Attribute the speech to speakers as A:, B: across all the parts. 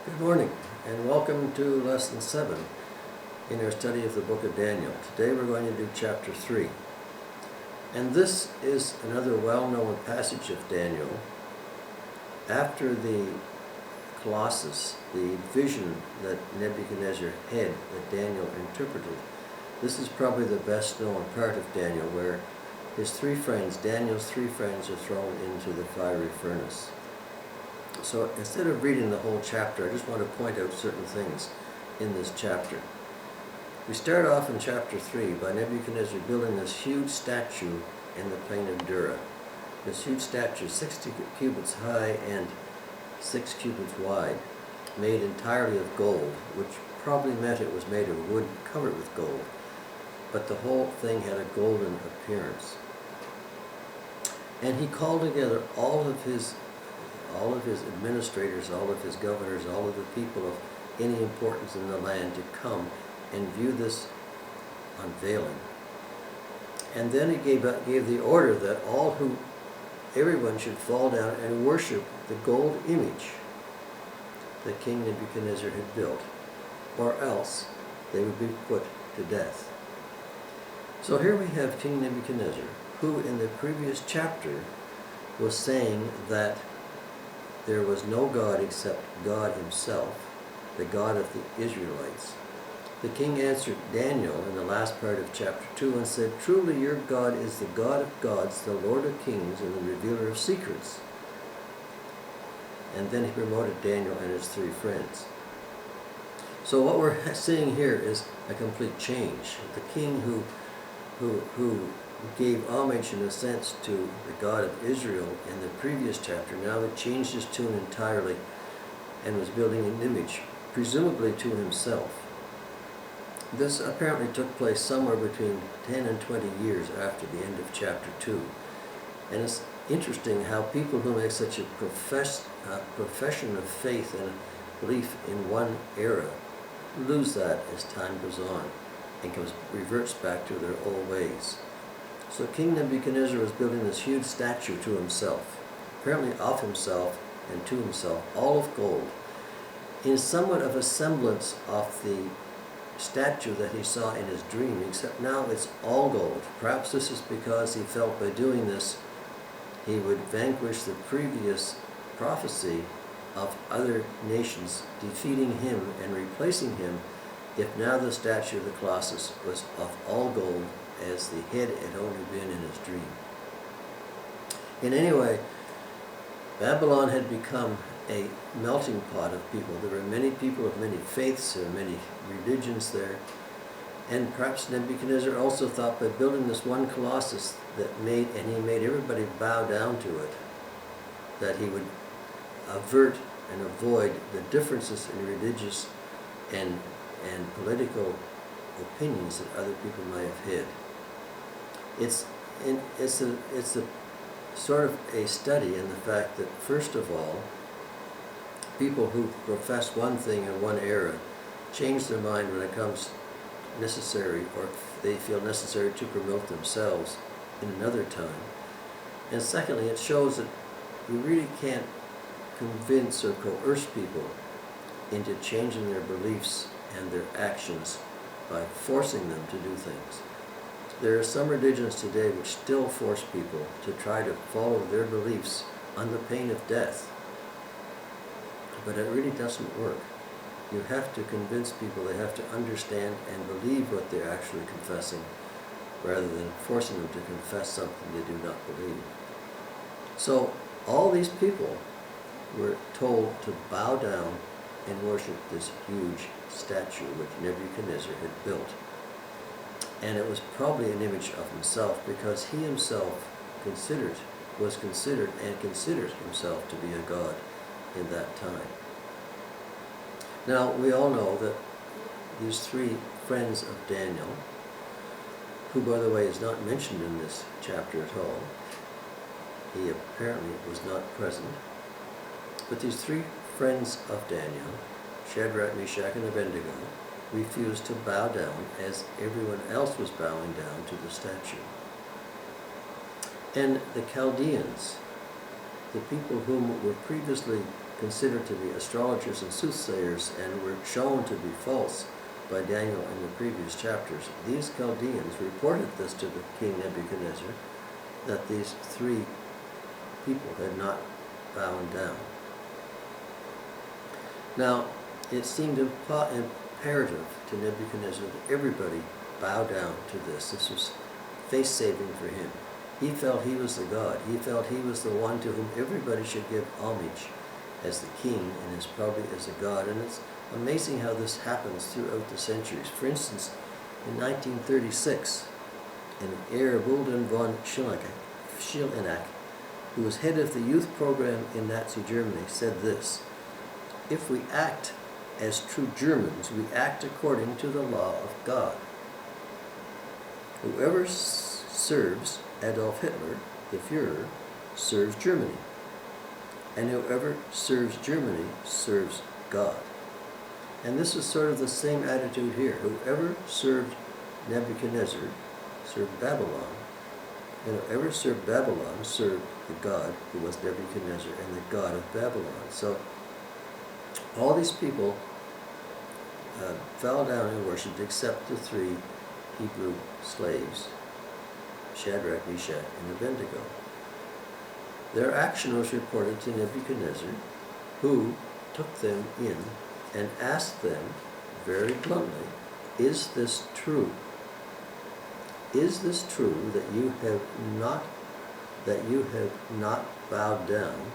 A: Good morning, and welcome to Lesson 7 in our study of the book of Daniel. Today we're going to do chapter 3. And this is another well-known passage of Daniel. After the Colossus, the vision that Nebuchadnezzar had that Daniel interpreted, this is probably the best known part of Daniel, where Daniel's three friends are thrown into the fiery furnace. So instead of reading the whole chapter, I just want to point out certain things in this chapter. We start off in chapter 3 by Nebuchadnezzar building this huge statue in the plain of Dura. This huge statue, 60 cubits high and 6 cubits wide, made entirely of gold, which probably meant it was made of wood covered with gold. But the whole thing had a golden appearance. And he called together all of his administrators, all of his governors, all of the people of any importance in the land to come and view this unveiling. And then he gave the order that everyone should fall down and worship the gold image that King Nebuchadnezzar had built, or else they would be put to death. So here we have King Nebuchadnezzar, who in the previous chapter was saying that there was no God except God himself, the God of the Israelites. The king answered Daniel in the last part of chapter 2 and said, "Truly your God is the God of gods, the Lord of kings, and the revealer of secrets." And then he promoted Daniel and his three friends. So what we're seeing here is a complete change. The king who gave homage in a sense to the God of Israel in the previous chapter, now had changed his tune entirely and was building an image, presumably to himself. This apparently took place somewhere between 10 and 20 years after the end of chapter 2. And it's interesting how people who make such a profession of faith and belief in one era lose that as time goes on and reverts back to their old ways. So King Nebuchadnezzar was building this huge statue to himself, apparently of himself and to himself, all of gold, in somewhat of a semblance of the statue that he saw in his dream, except now it's all gold. Perhaps this is because he felt by doing this he would vanquish the previous prophecy of other nations defeating him and replacing him, if now the statue of the Colossus was of all gold, as the head had only been in his dream. In any way, Babylon had become a melting pot of people. There were many people of many faiths, there were many religions there. And perhaps Nebuchadnezzar also thought by building this one Colossus he made everybody bow down to it, that he would avert and avoid the differences in religious and political opinions that other people might have had. It's a sort of a study in the fact that, first of all, people who profess one thing in one era change their mind when it comes necessary, or they feel necessary to promote themselves in another time. And secondly, it shows that you really can't convince or coerce people into changing their beliefs and their actions by forcing them to do things. There are some religions today which still force people to try to follow their beliefs on the pain of death. But it really doesn't work. You have to convince people, they have to understand and believe what they're actually confessing, rather than forcing them to confess something they do not believe. So all these people were told to bow down and worship this huge statue which Nebuchadnezzar had built. And it was probably an image of himself, because he himself was considered himself to be a god in that time. Now, we all know that these three friends of Daniel, who, by the way, is not mentioned in this chapter at all, he apparently was not present, but these three friends of Daniel, Shadrach, Meshach, and Abednego, refused to bow down as everyone else was bowing down to the statue. And the Chaldeans, the people whom were previously considered to be astrologers and soothsayers and were shown to be false by Daniel in the previous chapters, these Chaldeans reported this to the king Nebuchadnezzar, that these three people had not bowed down. Now, it seemed imperative to Nebuchadnezzar that everybody bow down to this. This was face-saving for him. He felt he was the god. He felt he was the one to whom everybody should give homage as the king and as probably as a god. And it's amazing how this happens throughout the centuries. For instance, in 1936, an heir, Wilhelm von Schillenack, who was head of the youth program in Nazi Germany, said this: "If we act as true Germans, we act according to the law of God. Whoever serves Adolf Hitler, the Führer, serves Germany. And whoever serves Germany serves God." And this is sort of the same attitude here. Whoever served Nebuchadnezzar served Babylon, and whoever served Babylon served the God who was Nebuchadnezzar and the God of Babylon. So all these people fell down and worshipped except the three Hebrew slaves, Shadrach, Meshach, and Abednego. Their action was reported to Nebuchadnezzar, who took them in and asked them very bluntly, "Is this true? Is this true that you have not bowed down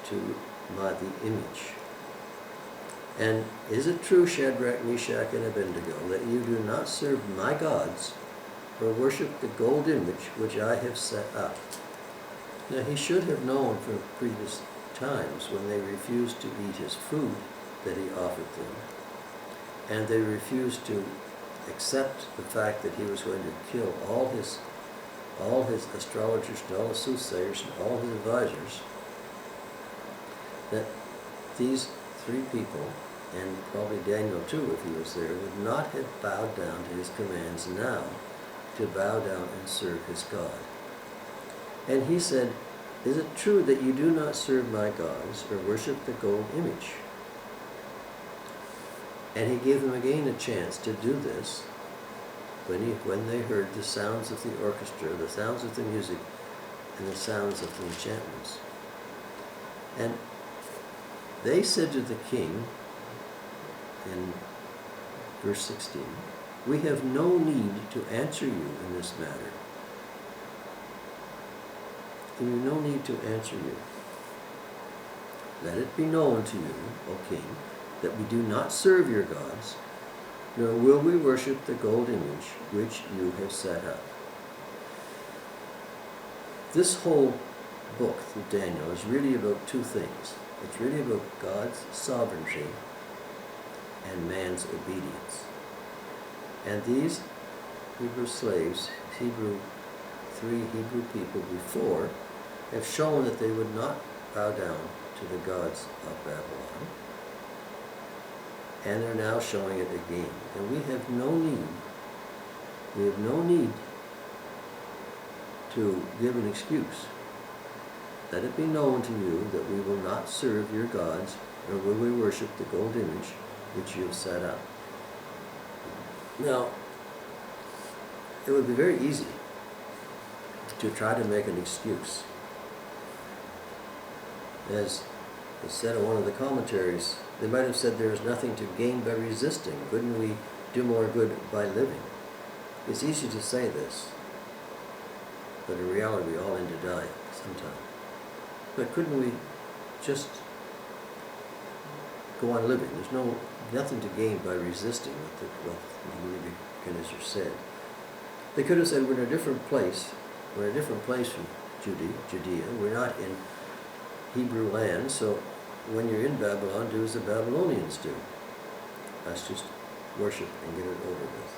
A: to the image? And is it true, Shadrach, Meshach, and Abednego, that you do not serve my gods or worship the gold image which I have set up?" Now he should have known from previous times when they refused to eat his food that he offered them, and they refused to accept the fact that he was going to kill all his astrologers and all his soothsayers and all his advisors, that these three people, and probably Daniel too if he was there, would not have bowed down to his commands now to bow down and serve his God. And he said, "Is it true that you do not serve my gods or worship the gold image?" And he gave them again a chance to do this when they heard the sounds of the orchestra, the sounds of the music, and the sounds of the enchantments. And they said to the king, in verse 16, "We have no need to answer you in this matter." We have no need to answer you. "Let it be known to you, O king, that we do not serve your gods, nor will we worship the gold image which you have set up." This whole book of Daniel is really about two things. It's really about God's sovereignty and man's obedience. And these Hebrew slaves, three Hebrew people before, have shown that they would not bow down to the gods of Babylon. And they're now showing it again. And we have no need to give an excuse. "Let it be known to you that we will not serve your gods, nor will we worship the gold image which you have set up." Now, it would be very easy to try to make an excuse. As it said in one of the commentaries, they might have said there is nothing to gain by resisting. Couldn't we do more good by living? It's easy to say this, but in reality we all end to die sometime. But couldn't we just go on living? There's nothing to gain by resisting what Nebuchadnezzar said. They could have said, "We're in a different place. We're in a different place from Judea. We're not in Hebrew land, so when you're in Babylon, do as the Babylonians do. Let's just worship and get it over with."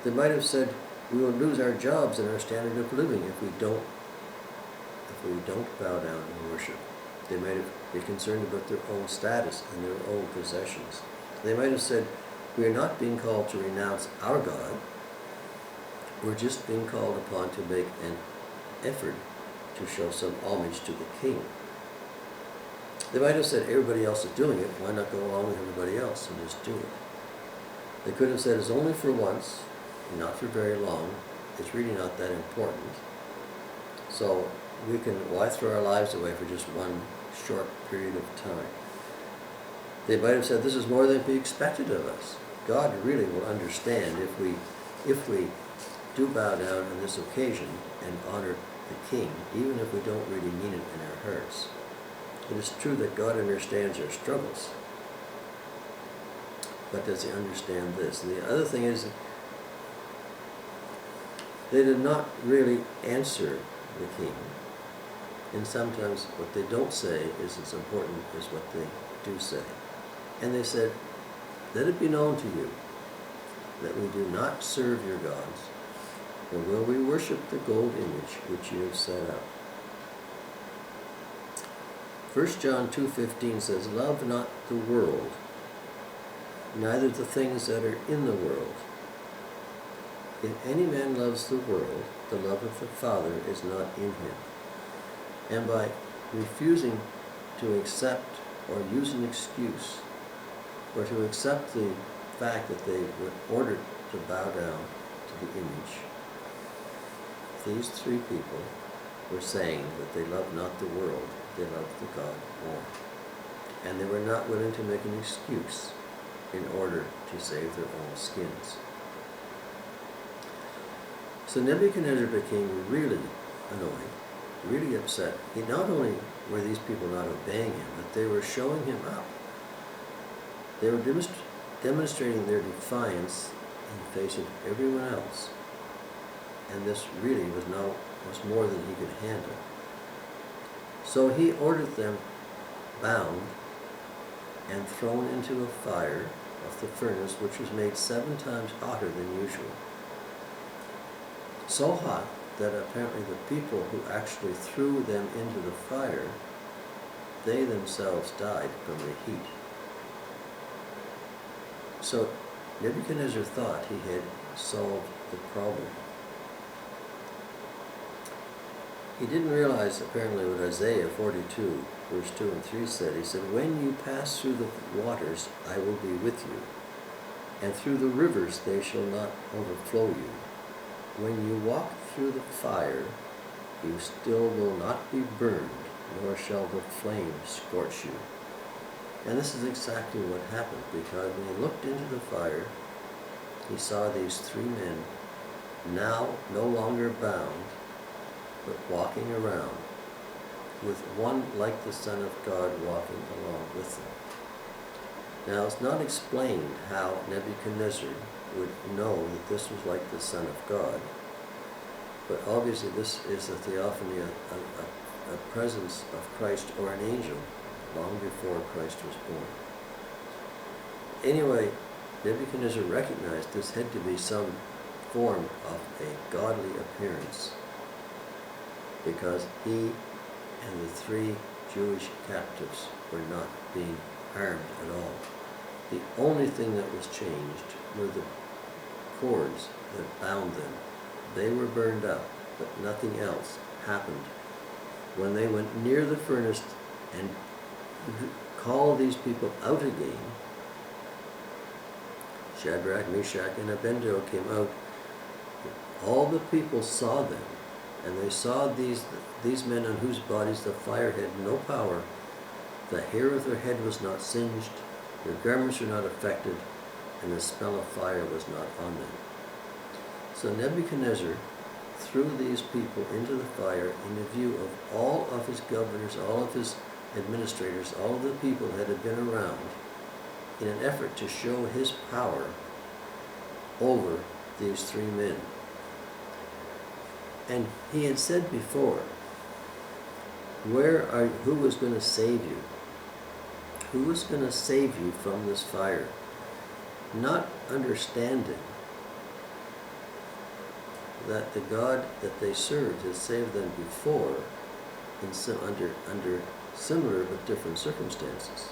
A: They might have said, "We will lose our jobs and our standard of living if we don't bow down and worship." They might have been concerned about their own status and their own possessions. They might have said, "We are not being called to renounce our God. We're just being called upon to make an effort to show some homage to the king." They might have said, everybody else is doing it, why not go along with everybody else and just do it? They could have said, it's only for once, not for very long, it's really not that important. So why throw our lives away for just one short period of time? They might have said, this is more than be expected of us. God really will understand if we do bow down on this occasion and honor the King, even if we don't really mean it in our hearts. It is true that God understands our struggles, but does he understand this? And the other thing is, they did not really answer the King. And sometimes what they don't say is as important as what they do say. And they said, let it be known to you that we do not serve your gods, nor will we worship the gold image which you have set up. 1 John 2:15 says, love not the world, neither the things that are in the world. If any man loves the world, the love of the Father is not in him. And by refusing to accept or use an excuse, or to accept the fact that they were ordered to bow down to the image, these three people were saying that they loved not the world, they loved the God more. And they were not willing to make an excuse in order to save their own skins. So Nebuchadnezzar became really annoyed, really upset. Not only were these people not obeying him, but they were showing him up. They were demonstrating their defiance in the face of everyone else. And this really was more than he could handle. So he ordered them bound and thrown into a fire of the furnace, which was made 7 times hotter than usual. So hot that apparently the people who actually threw them into the fire, they themselves died from the heat. So Nebuchadnezzar thought he had solved the problem. He didn't realize apparently what Isaiah 42, verse 2 and 3 said. He said, when you pass through the waters, I will be with you, and through the rivers they shall not overflow you. When you walk through the fire, you still will not be burned, nor shall the flame scorch you. And this is exactly what happened, because when he looked into the fire, he saw these 3 men, now no longer bound, but walking around, with one like the Son of God walking along with them. Now it's not explained how Nebuchadnezzar would know that this was like the Son of God, but obviously this is a theophany, a presence of Christ or an angel long before Christ was born. Anyway, Nebuchadnezzar recognized this had to be some form of a godly appearance, because he and the 3 Jewish captives were not being harmed at all. The only thing that was changed were the cords that bound them. They were burned up, but nothing else happened. When they went near the furnace and called these people out again, Shadrach, Meshach, and Abednego came out. All the people saw them, and they saw these men on whose bodies the fire had no power. The hair of their head was not singed, their garments were not affected, and the smell of fire was not on them. So Nebuchadnezzar threw these people into the fire in the view of all of his governors, all of his administrators, all of the people that had been around, in an effort to show his power over these 3 men. And he had said before, who was going to save you? Who was going to save you from this fire? Not understanding that the God that they served had saved them before under similar but different circumstances.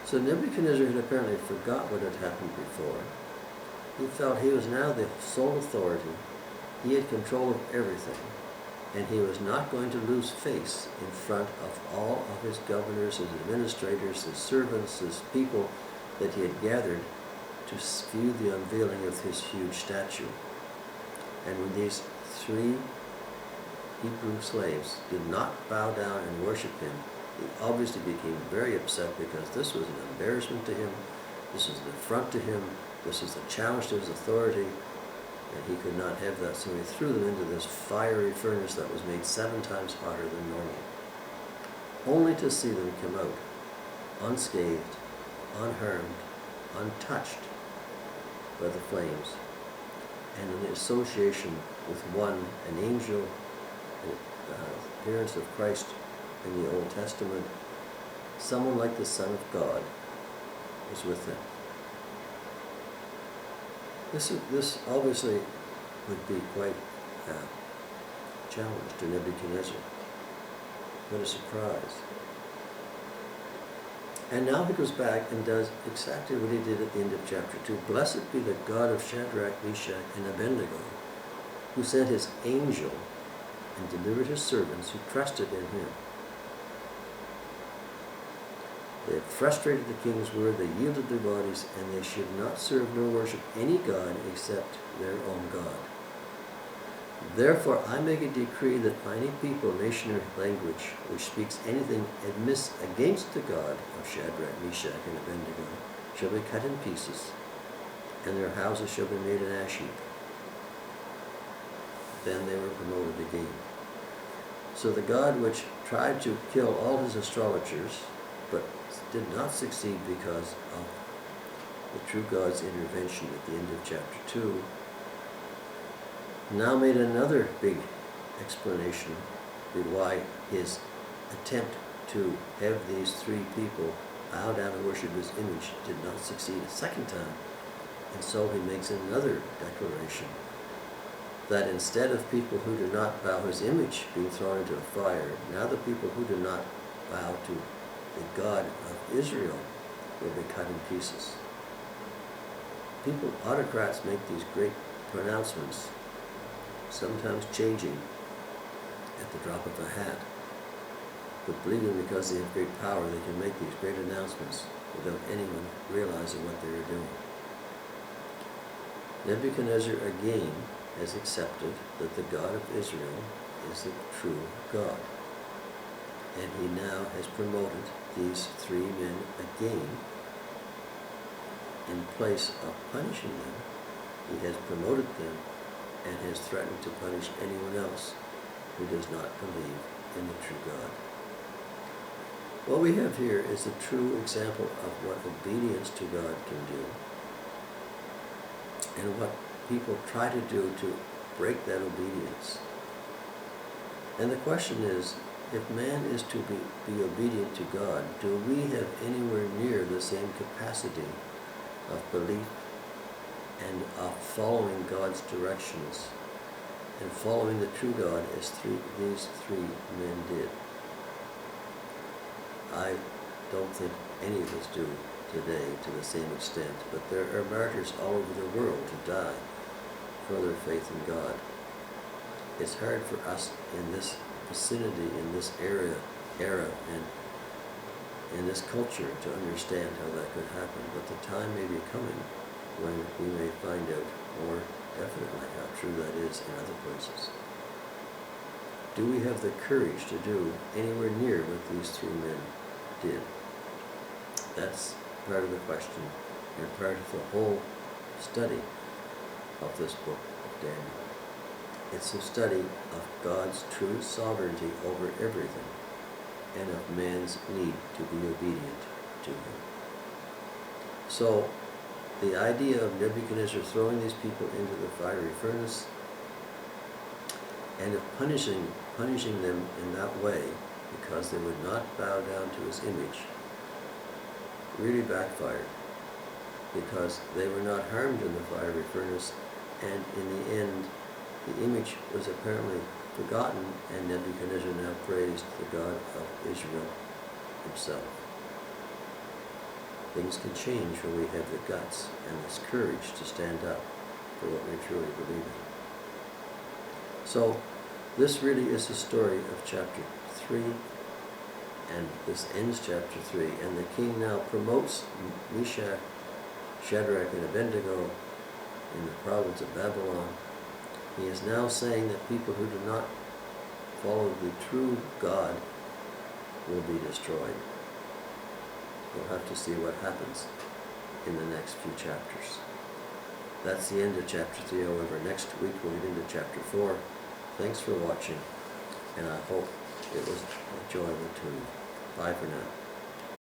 A: So Nebuchadnezzar had apparently forgot what had happened before. He felt he was now the sole authority. He had control of everything. and he was not going to lose face in front of all of his governors, his administrators, his servants, his people that he had gathered to view the unveiling of his huge statue. And when these 3 Hebrew slaves did not bow down and worship him, he obviously became very upset, because this was an embarrassment to him, this was an affront to him, this was a challenge to his authority, and he could not have that, so he threw them into this fiery furnace that was made 7 times hotter than normal, only to see them come out unscathed, unharmed, untouched by the flames, and in association with one, an angel, appearance of Christ in the Old Testament, someone like the Son of God was with them. This obviously would be quite a challenge to Nebuchadnezzar. What a surprise. And now he goes back and does exactly what he did at the end of chapter 2. Blessed be the God of Shadrach, Meshach, and Abednego, who sent his angel and delivered his servants who trusted in him. They had frustrated the king's word, they yielded their bodies, and they should not serve nor worship any god except their own God. Therefore I make a decree that any people, nation, or language which speaks anything amiss against the God of Shadrach, Meshach, and Abednego shall be cut in pieces, and their houses shall be made an ash heap. Then they were promoted again. So the God which tried to kill all his astrologers, but did not succeed because of the true God's intervention at the end of chapter 2, now made another big explanation of why his attempt to have these 3 people bow down and worship his image did not succeed a second time. And so he makes another declaration that instead of people who do not bow his image being thrown into the fire, now the people who do not bow to the God of Israel will be cut in pieces. People, autocrats, make these great pronouncements, sometimes changing at the drop of a hat, but believing because they have great power they can make these great announcements without anyone realizing what they are doing. Nebuchadnezzar again has accepted that the God of Israel is the true God, and he now has promoted these 3 men again. In place of punishing them, he has promoted them and has threatened to punish anyone else who does not believe in the true God. What we have here is a true example of what obedience to God can do, and what people try to do to break that obedience. And the question is, if man is to be obedient to God, do we have anywhere near the same capacity of belief and of following God's directions and following the true God as these 3 men did? I don't think any of us do today to the same extent, but there are martyrs all over the world to die for their faith in God. It's hard for us in this vicinity, in this era, and in this culture to understand how that could happen, but the time may be coming when we may find out more definitely how true that is in other places. Do we have the courage to do anywhere near what these 3 men did? That's part of the question and part of the whole study of this book of Daniel. It's a study of God's true sovereignty over everything and of man's need to be obedient to him. So the idea of Nebuchadnezzar throwing these people into the fiery furnace and of punishing them in that way because they would not bow down to his image really backfired, because they were not harmed in the fiery furnace, and in the end the image was apparently forgotten, and Nebuchadnezzar now praised the God of Israel himself. Things can change when we have the guts and this courage to stand up for what we truly believe in. So This really is the story of chapter 3, and this ends chapter 3. And the king now promotes Meshach, Shadrach, and Abednego in the province of Babylon. He is now saying that people who do not follow the true God will be destroyed. We'll have to see what happens in the next few chapters. That's the end of chapter 3. However, next week we'll get into chapter 4. Thanks for watching, and I hope it was enjoyable to you. Bye for now.